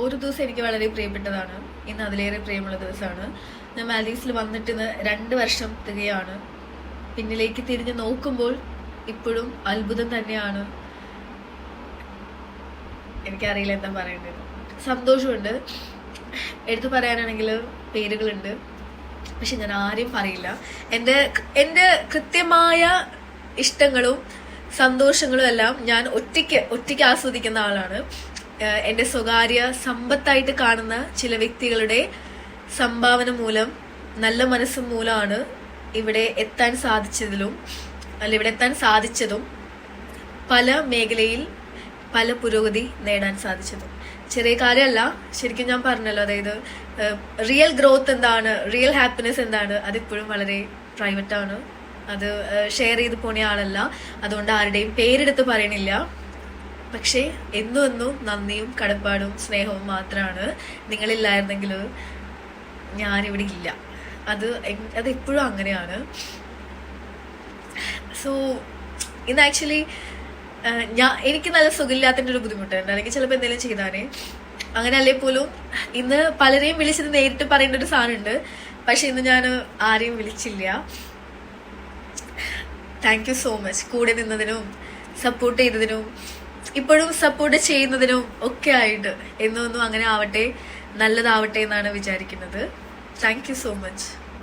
ഒരു ദിവസം എനിക്ക് വളരെ പ്രിയപ്പെട്ടതാണ്. ഇന്ന് അതിലേറെ പ്രിയമുള്ള ദിവസമാണ്. ഞാൻ മാൽഡീവ്സിൽ വന്നിട്ട് ഇന്ന് 2 വർഷം തികയാണ്. പിന്നിലേക്ക് തിരിഞ്ഞ് നോക്കുമ്പോൾ ഇപ്പോഴും അത്ഭുതം തന്നെയാണ്. എനിക്കറിയില്ല എന്താ പറയേണ്ടത്. സന്തോഷമുണ്ട്. എടുത്തു പറയാനാണെങ്കിൽ പേരുകളുണ്ട്, പക്ഷെ ഞാൻ ആരെയും പറയില്ല. എൻ്റെ കൃത്യമായ ഇഷ്ടങ്ങളും സന്തോഷങ്ങളും എല്ലാം ഞാൻ ഒറ്റയ്ക്ക് ആസ്വദിക്കുന്ന ആളാണ്. എൻ്റെ സ്വകാര്യ സമ്പത്തായിട്ട് കാണുന്ന ചില വ്യക്തികളുടെ സംഭാവന മൂലം, നല്ല മനസ്സ് മൂലമാണ് ഇവിടെ എത്താൻ സാധിച്ചതും പല മേഖലയിൽ പല പുരോഗതി നേടാൻ സാധിച്ചതും. ചെറിയ കാര്യമല്ല, ശരിക്കും ഞാൻ പറഞ്ഞല്ലോ. അതായത് റിയൽ ഗ്രോത്ത് എന്താണ്, റിയൽ ഹാപ്പിനെസ് എന്താണ്, അതിപ്പോഴും വളരെ പ്രൈവറ്റ് ആണ്. അത് ഷെയർ ചെയ്ത് പോണ ആളല്ല. അതുകൊണ്ട് ആരുടെയും പേരെടുത്ത് പറയണില്ല. പക്ഷേ എന്നും നന്ദിയും കടപ്പാടും സ്നേഹവും മാത്രമാണ്. നിങ്ങളില്ലായിരുന്നെങ്കിൽ ഞാനിവിടെ ഇല്ല. അത് എപ്പോഴും അങ്ങനെയാണ്. സോ ഇന്ന് ആക്ച്വലി എനിക്ക് നല്ല സുഖമില്ലാത്തതിൻ്റെ ഒരു ബുദ്ധിമുട്ടുണ്ട്. അല്ലെങ്കിൽ ചിലപ്പോൾ എന്തെങ്കിലും ചെയ്താനേ. അങ്ങനെ അല്ലേ പോലും ഇന്ന് പലരെയും വിളിച്ചത് നേരിട്ട് പറയേണ്ട ഒരു സാധനമുണ്ട്. പക്ഷെ ഇന്ന് ഞാൻ ആരെയും വിളിച്ചില്ല. താങ്ക് യു സോ മച്ച് കൂടെ നിന്നതിനും സപ്പോർട്ട് ചെയ്തതിനും ഇപ്പോഴും സപ്പോർട്ട് ചെയ്യുന്നതിനും ഒക്കെ ആയിട്ട്. എന്നും അങ്ങനെ ആവട്ടെ, നല്ലതാവട്ടെ എന്നാണ് വിചാരിക്കുന്നത്. Thank you so much.